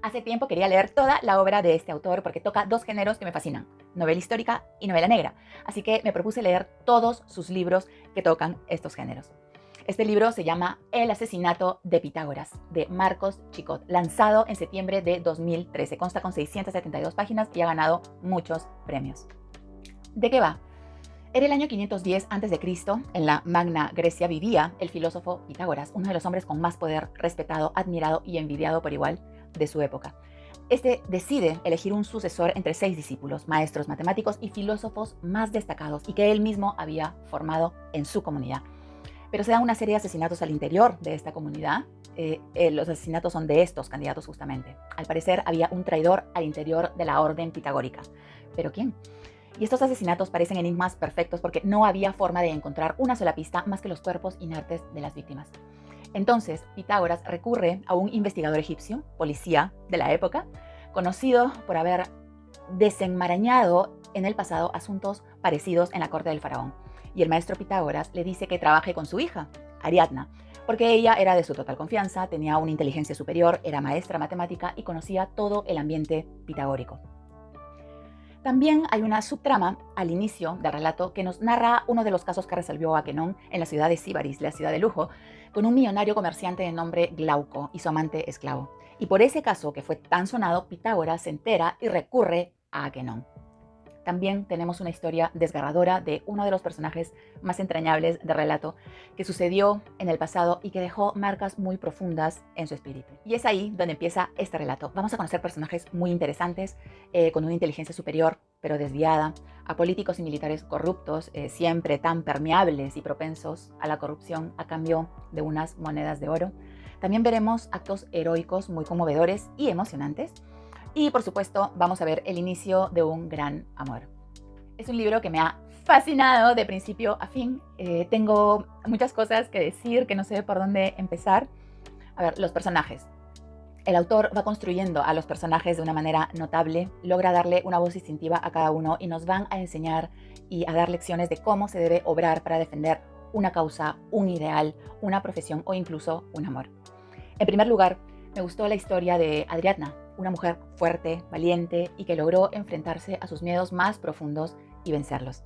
Hace tiempo quería leer toda la obra de este autor porque toca dos géneros que me fascinan, novela histórica y novela negra. Así que me propuse leer todos sus libros que tocan estos géneros. Este libro se llama El asesinato de Pitágoras, de Marcos Chicot, lanzado en septiembre de 2013. Consta con 672 páginas y ha ganado muchos premios. ¿De qué va? Era el año 510 a.C., en la Magna Grecia vivía el filósofo Pitágoras, uno de los hombres con más poder, respetado, admirado y envidiado por igual de su época. Este decide elegir un sucesor entre 6 discípulos, maestros matemáticos y filósofos más destacados y que él mismo había formado en su comunidad. Pero se dan una serie de asesinatos al interior de esta comunidad. Los asesinatos son de estos candidatos justamente. Al parecer había un traidor al interior de la orden pitagórica. ¿Pero quién? Y estos asesinatos parecen enigmas perfectos porque no había forma de encontrar una sola pista más que los cuerpos inertes de las víctimas. Entonces, Pitágoras recurre a un investigador egipcio, policía de la época, conocido por haber desenmarañado en el pasado asuntos parecidos en la corte del faraón. Y el maestro Pitágoras le dice que trabaje con su hija, Ariadna, porque ella era de su total confianza, tenía una inteligencia superior, era maestra matemática y conocía todo el ambiente pitagórico. También hay una subtrama al inicio del relato que nos narra uno de los casos que resolvió Aquenón en la ciudad de Síbaris, la ciudad de lujo, con un millonario comerciante de nombre Glauco y su amante esclavo. Y por ese caso que fue tan sonado, Pitágoras se entera y recurre a Aquenón. También tenemos una historia desgarradora de uno de los personajes más entrañables del relato que sucedió en el pasado y que dejó marcas muy profundas en su espíritu. Y es ahí donde empieza este relato. Vamos a conocer personajes muy interesantes, con una inteligencia superior pero desviada, a políticos y militares corruptos, siempre tan permeables y propensos a la corrupción a cambio de unas monedas de oro. También veremos actos heroicos muy conmovedores y emocionantes. Y por supuesto vamos a ver el inicio de un gran amor. Es un libro que me ha fascinado de principio a fin. Tengo muchas cosas que decir, que no sé por dónde empezar. A ver, los personajes. El autor va construyendo a los personajes de una manera notable, logra darle una voz distintiva a cada uno y nos van a enseñar y a dar lecciones de cómo se debe obrar para defender una causa, un ideal, una profesión o incluso un amor. En primer lugar, me gustó la historia de Ariadna, una mujer fuerte, valiente y que logró enfrentarse a sus miedos más profundos y vencerlos.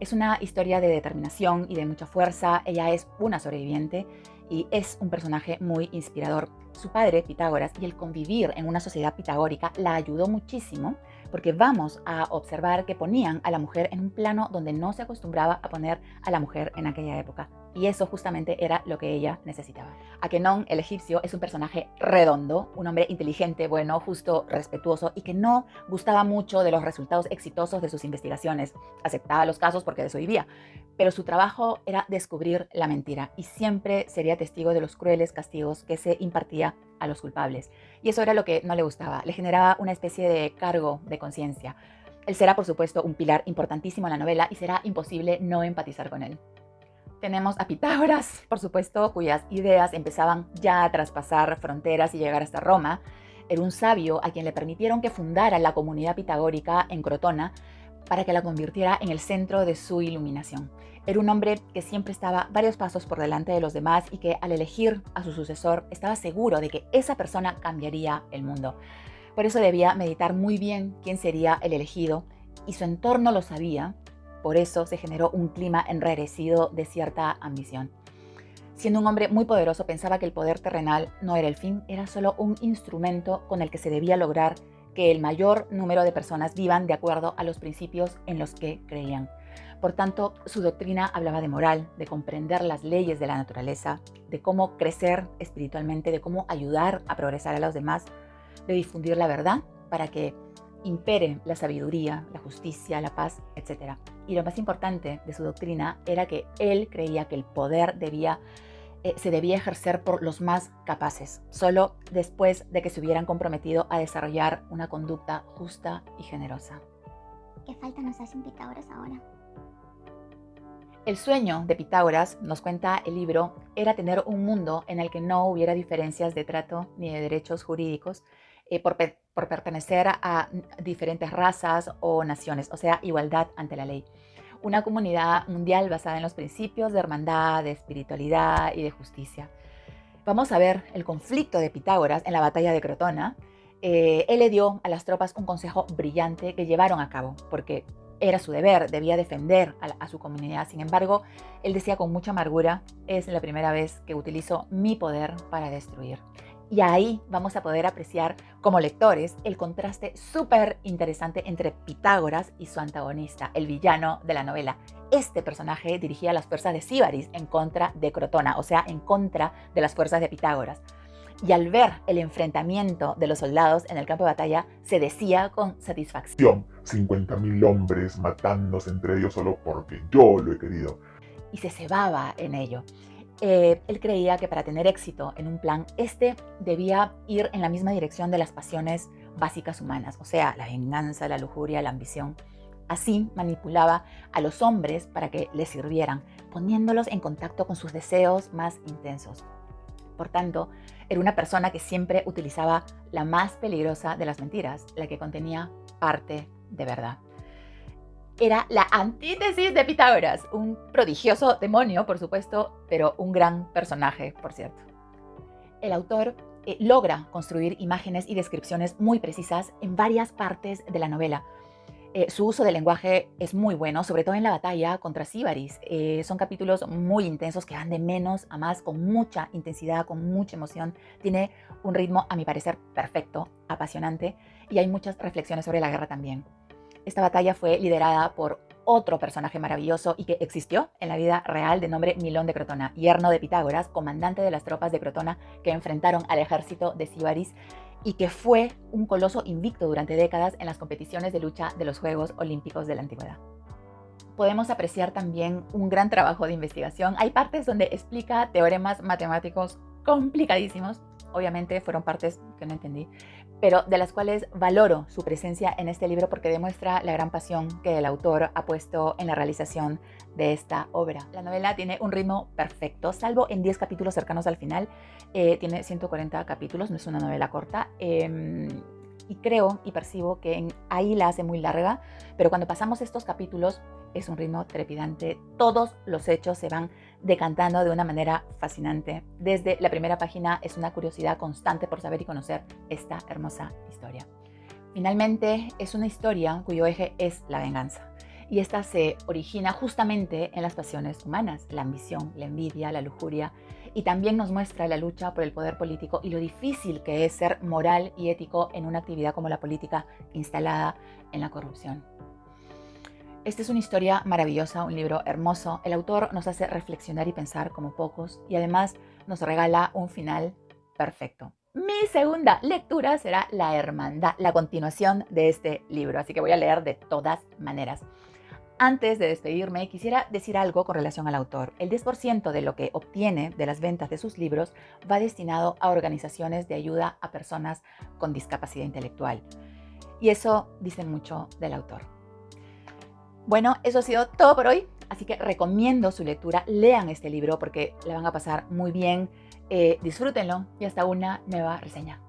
Es una historia de determinación y de mucha fuerza. Ella es una sobreviviente y es un personaje muy inspirador. Su padre, Pitágoras, y el convivir en una sociedad pitagórica la ayudó muchísimo porque vamos a observar que ponían a la mujer en un plano donde no se acostumbraba a poner a la mujer en aquella época. Y eso justamente era lo que ella necesitaba. Aquenón, el egipcio, es un personaje redondo, un hombre inteligente, bueno, justo, respetuoso y que no gustaba mucho de los resultados exitosos de sus investigaciones. Aceptaba los casos porque de eso vivía, pero su trabajo era descubrir la mentira y siempre sería testigo de los crueles castigos que se impartía a los culpables. Y eso era lo que no le gustaba, le generaba una especie de cargo de conciencia. Él será, por supuesto, un pilar importantísimo en la novela y será imposible no empatizar con él. Tenemos a Pitágoras, por supuesto, cuyas ideas empezaban ya a traspasar fronteras y llegar hasta Roma. Era un sabio a quien le permitieron que fundara la comunidad pitagórica en Crotona para que la convirtiera en el centro de su iluminación. Era un hombre que siempre estaba varios pasos por delante de los demás y que al elegir a su sucesor estaba seguro de que esa persona cambiaría el mundo. Por eso debía meditar muy bien quién sería el elegido y su entorno lo sabía. Por eso se generó un clima enrarecido de cierta ambición. Siendo un hombre muy poderoso, pensaba que el poder terrenal no era el fin, era solo un instrumento con el que se debía lograr que el mayor número de personas vivan de acuerdo a los principios en los que creían. Por tanto, su doctrina hablaba de moral, de comprender las leyes de la naturaleza, de cómo crecer espiritualmente, de cómo ayudar a progresar a los demás, de difundir la verdad para que impere la sabiduría, la justicia, la paz, etc. Y lo más importante de su doctrina era que él creía que el poder se debía ejercer por los más capaces, solo después de que se hubieran comprometido a desarrollar una conducta justa y generosa. ¿Qué falta nos hace un Pitágoras ahora? El sueño de Pitágoras, nos cuenta el libro, era tener un mundo en el que no hubiera diferencias de trato ni de derechos jurídicos por pertenecer a diferentes razas o naciones, o sea, igualdad ante la ley. Una comunidad mundial basada en los principios de hermandad, de espiritualidad y de justicia. Vamos a ver el conflicto de Pitágoras en la batalla de Crotona Él le dio a las tropas un consejo brillante que llevaron a cabo, porque era su deber, debía defender a su comunidad. Sin embargo, él decía con mucha amargura: es la primera vez que utilizo mi poder para destruir. Y ahí vamos a poder apreciar como lectores el contraste súper interesante entre Pitágoras y su antagonista, el villano de la novela. Este personaje dirigía las fuerzas de Síbaris en contra de Crotona, o sea, en contra de las fuerzas de Pitágoras. Y al ver el enfrentamiento de los soldados en el campo de batalla, se decía con satisfacción: 50.000 hombres matándose entre ellos solo porque yo lo he querido. Y se cebaba en ello. Él creía que para tener éxito en un plan, este debía ir en la misma dirección de las pasiones básicas humanas, o sea, la venganza, la lujuria, la ambición. Así manipulaba a los hombres para que les sirvieran, poniéndolos en contacto con sus deseos más intensos. Por tanto, era una persona que siempre utilizaba la más peligrosa de las mentiras, la que contenía parte de verdad. Era la antítesis de Pitágoras, un prodigioso demonio, por supuesto, pero un gran personaje, por cierto. El autor logra construir imágenes y descripciones muy precisas en varias partes de la novela. Su uso del lenguaje es muy bueno, sobre todo en la batalla contra Síbaris. Son capítulos muy intensos que van de menos a más, con mucha intensidad, con mucha emoción. Tiene un ritmo, a mi parecer, perfecto, apasionante, y hay muchas reflexiones sobre la guerra también. Esta batalla fue liderada por otro personaje maravilloso y que existió en la vida real, de nombre Milón de Crotona, yerno de Pitágoras, comandante de las tropas de Crotona que enfrentaron al ejército de Síbaris, y que fue un coloso invicto durante décadas en las competiciones de lucha de los Juegos Olímpicos de la Antigüedad. Podemos apreciar también un gran trabajo de investigación. Hay partes donde explica teoremas matemáticos complicadísimos. Obviamente fueron partes que no entendí, pero de las cuales valoro su presencia en este libro porque demuestra la gran pasión que el autor ha puesto en la realización de esta obra. La novela tiene un ritmo perfecto, salvo en 10 capítulos cercanos al final. Tiene 140 capítulos, no es una novela corta. Y creo y percibo que ahí la hace muy larga, pero cuando pasamos estos capítulos es un ritmo trepidante. Todos los hechos se van decantando de una manera fascinante. Desde la primera página es una curiosidad constante por saber y conocer esta hermosa historia. Finalmente, es una historia cuyo eje es la venganza. Y esta se origina justamente en las pasiones humanas, la ambición, la envidia, la lujuria, y también nos muestra la lucha por el poder político y lo difícil que es ser moral y ético en una actividad como la política instalada en la corrupción. Esta es una historia maravillosa, un libro hermoso. El autor nos hace reflexionar y pensar como pocos y además nos regala un final perfecto. Mi segunda lectura será La Hermandad, la continuación de este libro, así que voy a leer de todas maneras. Antes de despedirme, quisiera decir algo con relación al autor. El 10% de lo que obtiene de las ventas de sus libros va destinado a organizaciones de ayuda a personas con discapacidad intelectual. Y eso dice mucho del autor. Bueno, eso ha sido todo por hoy, así que recomiendo su lectura. Lean este libro porque la van a pasar muy bien. Disfrútenlo y hasta una nueva reseña.